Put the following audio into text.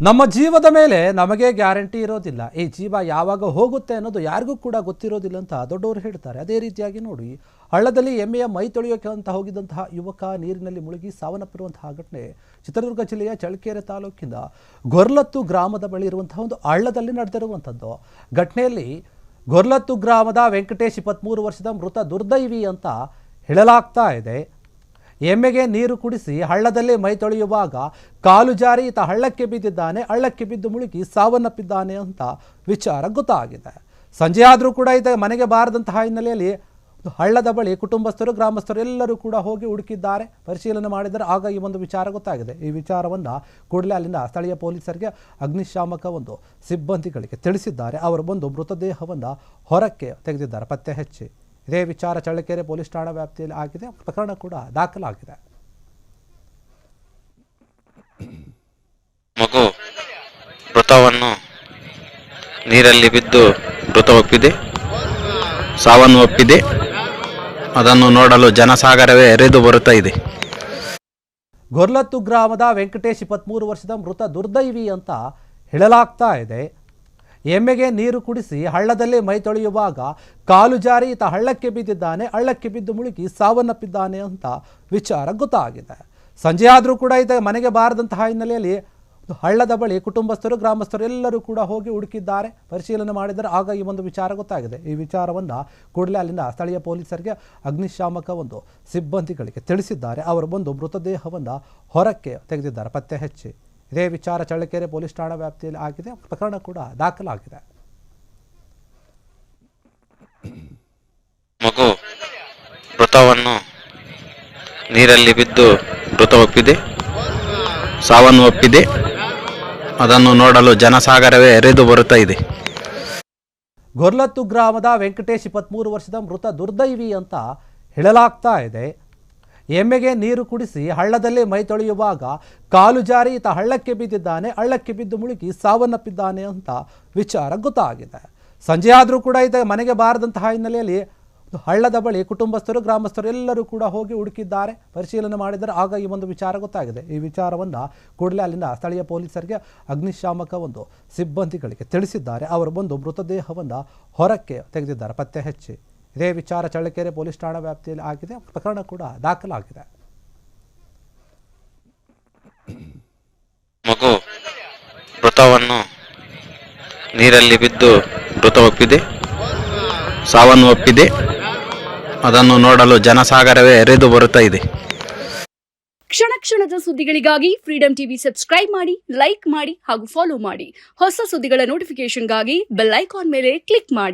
ನಮ್ಮ ಜೀವದ ಮೇಲೆ ನಮಗೆ ಗ್ಯಾರಂಟಿ ಇರೋದಿಲ್ಲ. ಈ ಜೀವ ಯಾವಾಗ ಹೋಗುತ್ತೆ ಅನ್ನೋದು ಯಾರಿಗೂ ಕೂಡ ಗೊತ್ತಿರೋದಿಲ್ಲ ಅಂತ ದೊಡ್ಡವರು ಹೇಳ್ತಾರೆ. ಅದೇ ರೀತಿಯಾಗಿ ನೋಡಿ, ಹಳ್ಳದಲ್ಲಿ ಎಮ್ಮೆಯ ಮೈ ತೊಳೆಯೋಕೆ ಅಂತ ಹೋಗಿದ್ದಂತಹ ಯುವಕ ನೀರಿನಲ್ಲಿ ಮುಳುಗಿ ಸಾವನ್ನಪ್ಪಿರುವಂತಹ ಘಟನೆ ಚಿತ್ರದುರ್ಗ ಜಿಲ್ಲೆಯ ಚಳ್ಳಕೆರೆ ತಾಲೂಕಿನ ಗೊರ್ಲತ್ತು ಗ್ರಾಮದ ಬಳಿ ಇರುವಂತಹ ಒಂದು ಹಳ್ಳದಲ್ಲಿ ನಡೆದಿರುವಂಥದ್ದು. ಘಟನೆಯಲ್ಲಿ ಗೊರ್ಲತ್ತು ಗ್ರಾಮದ ವೆಂಕಟೇಶ್ 23 ವರ್ಷದ ಮೃತ ದುರ್ದೈವಿ ಅಂತ ಹೇಳಲಾಗ್ತಾ ಇದೆ. ಎಮ್ಮೆಗೆ ನೀರು ಕುಡಿಸಿ ಹಳ್ಳದಲ್ಲಿ ಮೈ ತೊಳೆಯುವಾಗ ಕಾಲು ಜಾರಿ ಈತ ಹಳ್ಳಕ್ಕೆ ಬಿದ್ದಿದ್ದಾನೆ. ಹಳ್ಳಕ್ಕೆ ಬಿದ್ದು ಮುಳುಗಿ ಸಾವನ್ನಪ್ಪಿದ್ದಾನೆ ಅಂತ ವಿಚಾರ ಗೊತ್ತಾಗಿದೆ. ಸಂಜೆ ಆದರೂ ಕೂಡ ಈತ ಮನೆಗೆ ಬಾರದಂತಹ ಹಿನ್ನೆಲೆಯಲ್ಲಿ ಹಳ್ಳದ ಬಳಿ ಕುಟುಂಬಸ್ಥರು, ಗ್ರಾಮಸ್ಥರು ಎಲ್ಲರೂ ಕೂಡ ಹೋಗಿ ಹುಡುಕಿದ್ದಾರೆ, ಪರಿಶೀಲನೆ ಮಾಡಿದರೆ ಆಗ ಈ ಒಂದು ವಿಚಾರ ಗೊತ್ತಾಗಿದೆ. ಈ ವಿಚಾರವನ್ನು ಕೂಡಲೇ ಅಲ್ಲಿನ ಸ್ಥಳೀಯ ಪೊಲೀಸರಿಗೆ, ಅಗ್ನಿಶಾಮಕ ಒಂದು ಸಿಬ್ಬಂದಿಗಳಿಗೆ ತಿಳಿಸಿದ್ದಾರೆ. ಅವರು ಬಂದು ಮೃತದೇಹವನ್ನು ಹೊರಕ್ಕೆ ತೆಗೆದಿದ್ದಾರೆ, ಪತ್ತೆ ಹಚ್ಚಿ. ಇದೇ ವಿಚಾರ ಚಳ್ಳಕೆರೆ ಪೊಲೀಸ್ ಠಾಣಾ ವ್ಯಾಪ್ತಿಯಲ್ಲಿ ಆಗಿದೆ. ಪ್ರಕರಣ ಕೂಡ ದಾಖಲಾಗಿದೆ. ಮಗು ಮೃತವನ್ನು ನೀರಲ್ಲಿ ಬಿದ್ದು ಮೃತವಪ್ಪಿದೆ, ಸಾವನ್ನು ಒಪ್ಪಿದೆ. ಅದನ್ನು ನೋಡಲು ಜನಸಾಗರವೇ ಹರಿದು ಬರುತ್ತಾ ಇದೆ. ಗೊರ್ಲತ್ತು ಗ್ರಾಮದ ವೆಂಕಟೇಶ್ 23 ವರ್ಷದ ಮೃತ ದುರ್ದೈವಿ ಅಂತ ಹೇಳಲಾಗ್ತಾ ಇದೆ. ಎಮ್ಮೆಗೆ ನೀರು ಕುಡಿಸಿ ಹಳ್ಳದಲ್ಲಿ ಮೈ ತೊಳೆಯುವಾಗ ಕಾಲು ಜಾರಿ ಈತ ಹಳ್ಳಕ್ಕೆ ಬಿದ್ದಿದ್ದಾನೆ. ಹಳ್ಳಕ್ಕೆ ಬಿದ್ದು ಮುಳುಗಿ ಸಾವನ್ನಪ್ಪಿದ್ದಾನೆ ಅಂತ ವಿಚಾರ ಗೊತ್ತಾಗಿದೆ. ಸಂಜೆ ಆದರೂ ಕೂಡ ಈತ ಮನೆಗೆ ಬಾರದಂತಹ ಹಿನ್ನೆಲೆಯಲ್ಲಿ ಹಳ್ಳದ ಬಳಿ ಕುಟುಂಬಸ್ಥರು, ಗ್ರಾಮಸ್ಥರು ಎಲ್ಲರೂ ಕೂಡ ಹೋಗಿ ಹುಡುಕಿದ್ದಾರೆ, ಪರಿಶೀಲನೆ ಮಾಡಿದರೆ ಆಗ ಈ ಒಂದು ವಿಚಾರ ಗೊತ್ತಾಗಿದೆ. ಈ ವಿಚಾರವನ್ನು ಕೂಡಲೇ ಅಲ್ಲಿನ ಸ್ಥಳೀಯ ಪೊಲೀಸರಿಗೆ, ಅಗ್ನಿಶಾಮಕ ಒಂದು ಸಿಬ್ಬಂದಿಗಳಿಗೆ ತಿಳಿಸಿದ್ದಾರೆ. ಅವರು ಬಂದು ಮೃತದೇಹವನ್ನು ಹೊರಕ್ಕೆ ತೆಗೆದಿದ್ದಾರೆ, ಪತ್ತೆ ಹಚ್ಚಿ. ಇದೇ ವಿಚಾರ ಚಳ್ಳಕೆರೆ ಪೊಲೀಸ್ ಠಾಣಾ ವ್ಯಾಪ್ತಿಯಲ್ಲಿ ಆಗಿದೆ. ಪ್ರಕರಣ ಕೂಡ ದಾಖಲಾಗಿದೆ. ಮಗು ಮೃತವನ್ನು ನೀರಲ್ಲಿ ಬಿದ್ದು ಮೃತವಪ್ಪಿದೆ, ಸಾವನ್ನು ಒಪ್ಪಿದೆ. ಅದನ್ನು ನೋಡಲು ಜನಸಾಗರವೇ ಹರಿದು ಬರುತ್ತಾ ಇದೆ. ಗೊರ್ಲತ್ತು ಗ್ರಾಮದ ವೆಂಕಟೇಶ್ 23 ವರ್ಷದ ಮೃತ ದುರ್ದೈವಿ ಅಂತ ಹೇಳಲಾಗ್ತಾ ಇದೆ. ಎಮ್ಮೆಗೆ ನೀರು ಕುಡಿಸಿ ಹಳ್ಳದಲ್ಲಿ ಮೈ ತೊಳೆಯುವಾಗ ಕಾಲು ಜಾರಿ ಈತ ಹಳ್ಳಕ್ಕೆ ಬಿದ್ದಿದ್ದಾನೆ. ಹಳ್ಳಕ್ಕೆ ಬಿದ್ದು ಮುಳುಗಿ ಸಾವನ್ನಪ್ಪಿದ್ದಾನೆ ಅಂತ ವಿಚಾರ ಗೊತ್ತಾಗಿದೆ. ಸಂಜೆ ಆದರೂ ಕೂಡ ಈತ ಮನೆಗೆ ಬಾರದಂತಹ ಹಿನ್ನೆಲೆಯಲ್ಲಿ ಹಳ್ಳದ ಬಳಿ ಕುಟುಂಬಸ್ಥರು, ಗ್ರಾಮಸ್ಥರು ಎಲ್ಲರೂ ಕೂಡ ಹೋಗಿ ಹುಡುಕಿದ್ದಾರೆ, ಪರಿಶೀಲನೆ ಮಾಡಿದರೆ ಆಗ ಈ ಒಂದು ವಿಚಾರ ಗೊತ್ತಾಗಿದೆ. ಈ ವಿಚಾರವನ್ನು ಕೂಡಲೇ ಅಲ್ಲಿನ ಸ್ಥಳೀಯ ಪೊಲೀಸರಿಗೆ, ಅಗ್ನಿಶಾಮಕ ಒಂದು ಸಿಬ್ಬಂದಿಗಳಿಗೆ ತಿಳಿಸಿದ್ದಾರೆ. ಅವರು ಬಂದು ಮೃತದೇಹವನ್ನು ಹೊರಕ್ಕೆ ತೆಗೆದಿದ್ದಾರೆ, ಪತ್ತೆ ಹಚ್ಚಿ. ಇದೇ ವಿಚಾರ ಚಳ್ಳಕೆರೆ ಪೊಲೀಸ್ ಠಾಣಾ ವ್ಯಾಪ್ತಿಯಲ್ಲಿ ಆಗಿದೆ. ಪ್ರಕರಣ ಕೂಡ ದಾಖಲಾಗಿದೆ. ಮಗು ಮೃತವನ್ನು ನೀರಲ್ಲಿ ಬಿದ್ದು ಮೃತವಪ್ಪಿದೆ, ಸಾವನ್ನು ಒಪ್ಪಿದೆ. ಅದನ್ನು ನೋಡಲು ಜನಸಾಗರವೇ ಹರಿದು ಬರುತ್ತಾ ಇದೆ. ಕ್ಷಣ ಕ್ಷಣದ ಸುದ್ದಿಗಳಿಗಾಗಿ ಫ್ರೀಡಂ ಟಿವಿ ಸಬ್ಸ್ಕ್ರೈಬ್ ಮಾಡಿ, ಲೈಕ್ ಮಾಡಿ ಹಾಗೂ ಫಾಲೋ ಮಾಡಿ. ಹೊಸ ಸುದ್ದಿಗಳ ನೋಟಿಫಿಕೇಶನ್ಗಾಗಿ ಬೆಲ್ ಐಕಾನ್ ಮೇಲೆ ಕ್ಲಿಕ್ ಮಾಡಿ.